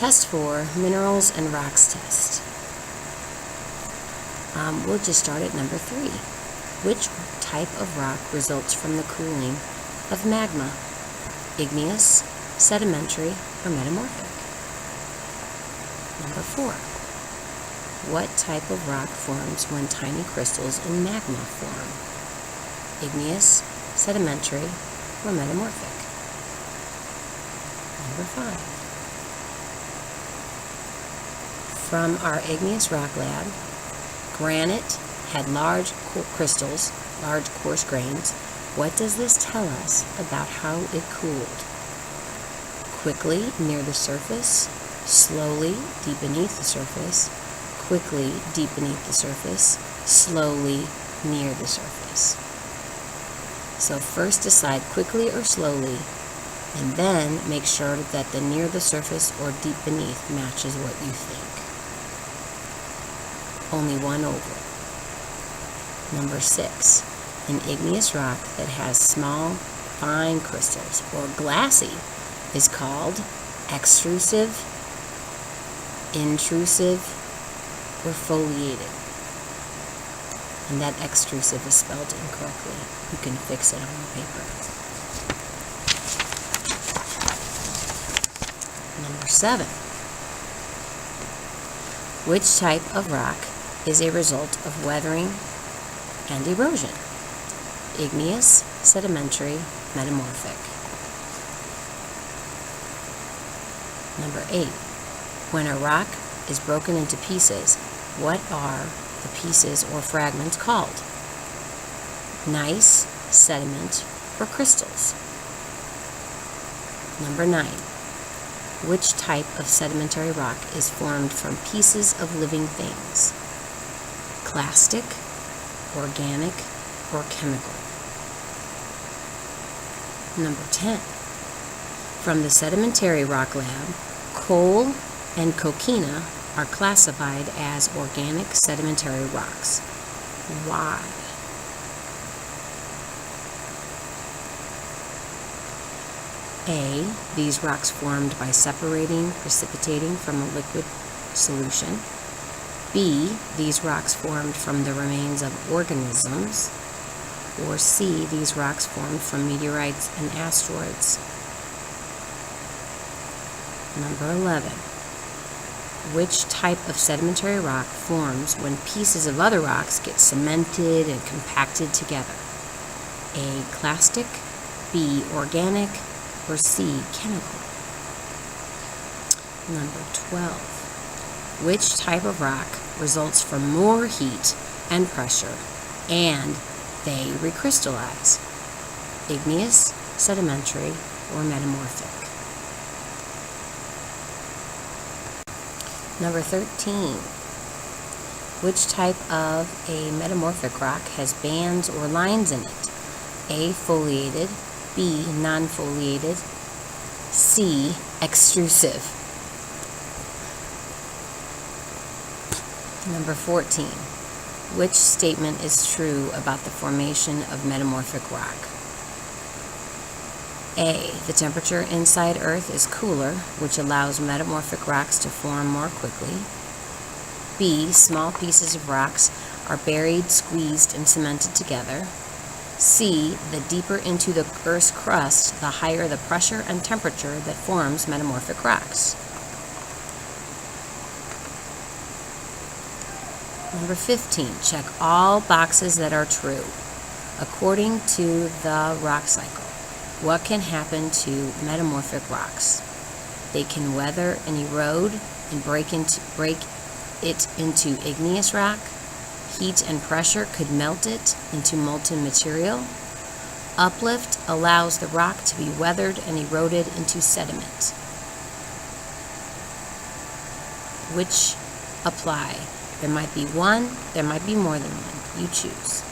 Test 4, Minerals and Rocks Test. We'll just start at number 3. Which type of rock results from the cooling of magma? Igneous, sedimentary, or metamorphic? Number 4. What type of rock forms when tiny crystals in magma form? Igneous, sedimentary, or metamorphic? Number 5. From our igneous rock lab, granite had large crystals, large coarse grains. What does this tell us about how it cooled? Quickly near the surface, slowly deep beneath the surface, quickly deep beneath the surface, slowly near the surface. So first decide quickly or slowly, and then make sure that the near the surface or deep beneath matches what you think. Only one over. Number 6. An igneous rock that has small, fine crystals or glassy is called extrusive, intrusive, or foliated. And that extrusive is spelled incorrectly. You can fix it on the paper. Number 7. Which type of rock is a result of weathering and erosion? Igneous, sedimentary, metamorphic. Number 8. When a rock is broken into pieces, what are the pieces or fragments called? Gneiss, sediment, or crystals? Number 9. Which type of sedimentary rock is formed from pieces of living things? Clastic, organic, or chemical? Number 10. From the sedimentary rock lab, coal and coquina are classified as organic sedimentary rocks. Why? A. These rocks formed by separating, precipitating from a liquid solution. B. These rocks formed from the remains of organisms. Or C. These rocks formed from meteorites and asteroids. Number 11. Which type of sedimentary rock forms when pieces of other rocks get cemented and compacted together? A. Clastic, B. Organic, or C. Chemical? Number 12. Which type of rock results from more heat and pressure and they recrystallize? Igneous, sedimentary, or metamorphic? Number 13. Which type of a metamorphic rock has bands or lines in it? A. Foliated, B. Non-foliated, C. Extrusive. Number 14. Which statement is true about the formation of metamorphic rock? A. The temperature inside Earth is cooler, which allows metamorphic rocks to form more quickly. B. Small pieces of rocks are buried, squeezed, and cemented together. C. The deeper into the Earth's crust, the higher the pressure and temperature that forms metamorphic rocks. Number 15. Check all boxes that are true. According to the rock cycle, what can happen to metamorphic rocks? They can weather and erode and break it into igneous rock. Heat and pressure could melt it into molten material. Uplift allows the rock to be weathered and eroded into sediment. Which apply? There might be one, there might be more than one. You choose.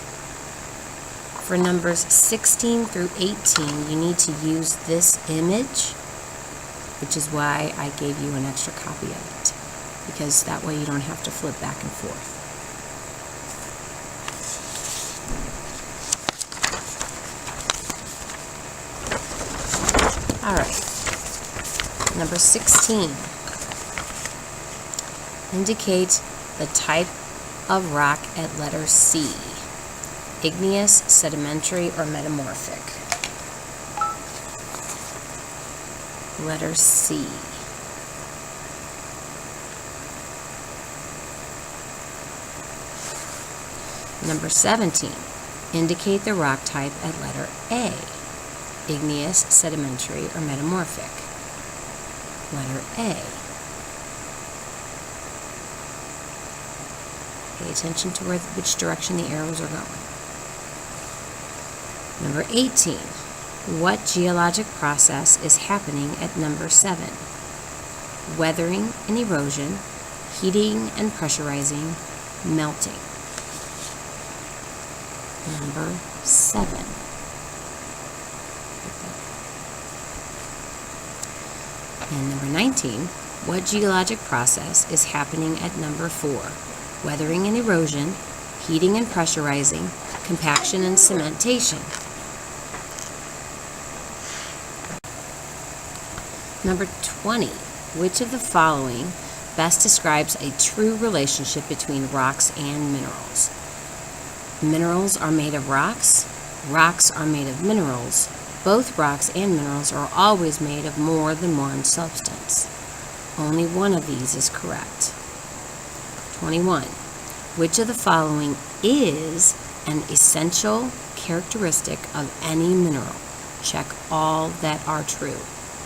For numbers 16 through 18, you need to use this image, which is why I gave you an extra copy of it, because that way you don't have to flip back and forth. All right. Number 16. Indicate the type of rock at letter C. Igneous, sedimentary, or metamorphic? Letter C. Number 17. Indicate the rock type at letter A. Igneous, sedimentary, or metamorphic? Letter A. Pay attention to which direction the arrows are going. Number 18. What geologic process is happening at number 7? Weathering and erosion, heating and pressurizing, melting. Number 7. And number 19. What geologic process is happening at number 4? Weathering and erosion, heating and pressurizing, compaction and cementation. Number 20. Which of the following best describes a true relationship between rocks and minerals? Minerals are made of rocks. Rocks are made of minerals. Both rocks and minerals are always made of more than one substance. Only one of these is correct. 21. Which of the following is an essential characteristic of any mineral? Check all that are true.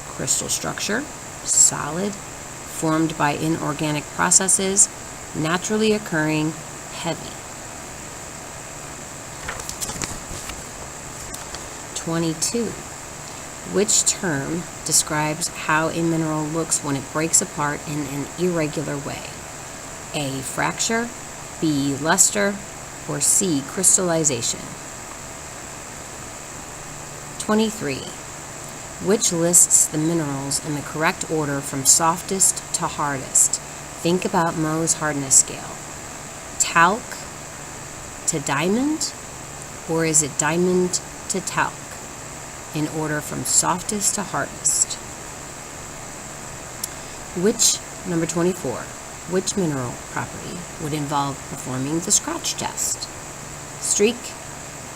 Crystal structure, solid, formed by inorganic processes, naturally occurring, heavy. 22. Which term describes how a mineral looks when it breaks apart in an irregular way? A. Fracture, B. Luster, or C. Crystallization? 23. Which lists the minerals in the correct order from softest to hardest? Think about Mohs hardness scale. Talc to diamond, or is it diamond to talc? In order from softest to hardest. Number 24, which mineral property would involve performing the scratch test? Streak,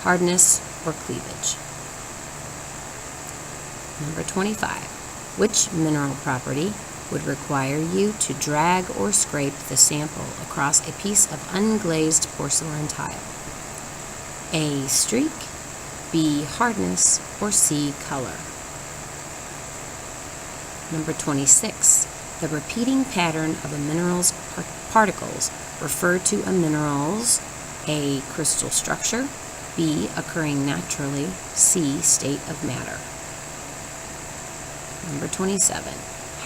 hardness, or cleavage? Number 25, which mineral property would require you to drag or scrape the sample across a piece of unglazed porcelain tile? A. Streak, B. Hardness, or C. Color? Number 26. The repeating pattern of a mineral's particles refer to a mineral's A. Crystal structure, B. Occurring naturally, C. State of matter. Number 27.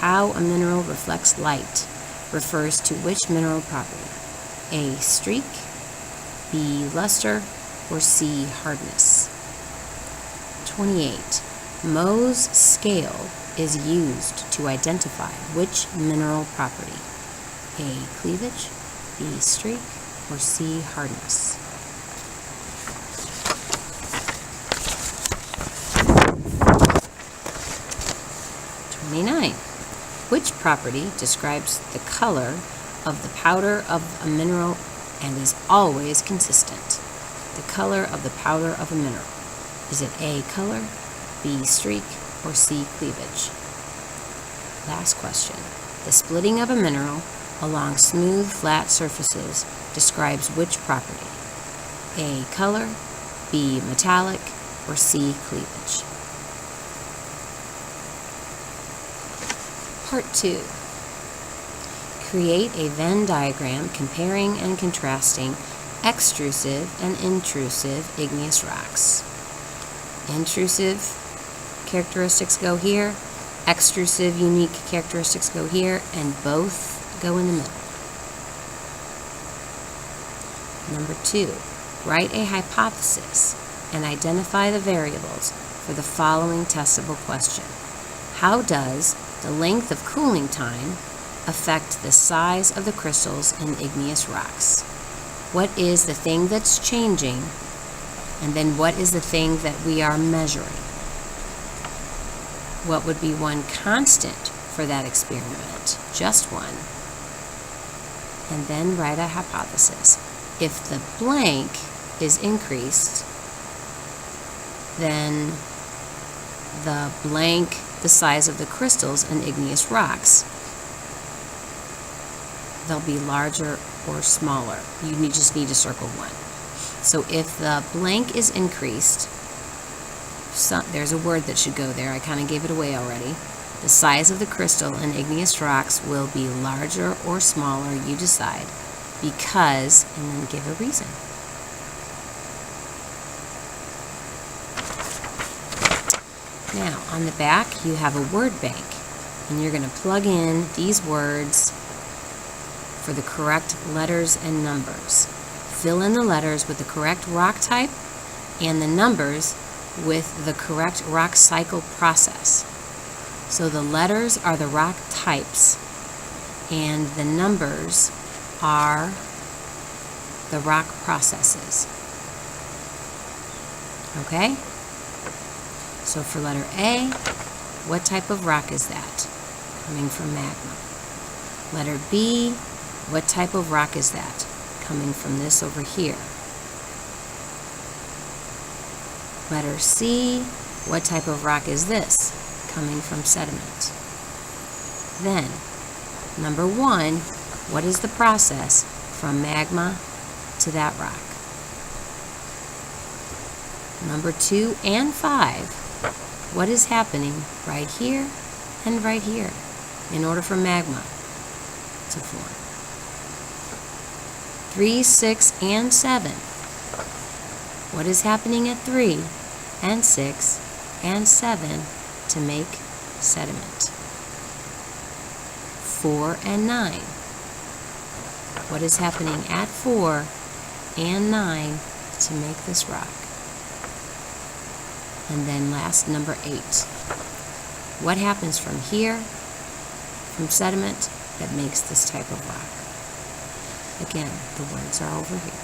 How a mineral reflects light refers to which mineral property? A. Streak, B. Luster, or C. Hardness? 28. Mohs scale is used to identify which mineral property? A. Cleavage, B. Streak, or C. Hardness? Which property describes the color of the powder of a mineral and is always consistent? The color of the powder of a mineral. Is it A. Color, B. Streak, or C. Cleavage? Last question. The splitting of a mineral along smooth, flat surfaces describes which property? A. Color, B. Metallic, or C. Cleavage? Part 2. Create a Venn diagram comparing and contrasting extrusive and intrusive igneous rocks. Intrusive characteristics go here, extrusive unique characteristics go here, and both go in the middle. Number 2. Write a hypothesis and identify the variables for the following testable question. How does the length of cooling time affect the size of the crystals in igneous rocks? What is the thing that's changing? And then what is the thing that we are measuring? What would be one constant for that experiment? Just one. and then write a hypothesis. If the blank is increased, then the blank, the size of the crystals and igneous rocks, they'll be larger or smaller. You just need to circle one. So if the blank is increased, there's a word that should go there. I kind of gave it away already. The size of the crystal and igneous rocks will be larger or smaller, you decide, because, and then give a reason. Now, on the back, you have a word bank, and you're going to plug in these words for the correct letters and numbers. Fill in the letters with the correct rock type and the numbers with the correct rock cycle process. So the letters are the rock types and the numbers are the rock processes. Okay? So for letter A, what type of rock is that? Coming from magma. Letter B, what type of rock is that? Coming from this over here. Letter C, what type of rock is this? Coming from sediment. Then, number 1, what is the process from magma to that rock? Number 2 and 5, what is happening right here and right here in order for magma to form? 3, 6, and 7. What is happening at 3 and 6 and 7 to make sediment? 4 and 9. What is happening at 4 and 9 to make this rock? And then last, number 8. What happens from here, from sediment, that makes this type of rock? Again, the words are over here.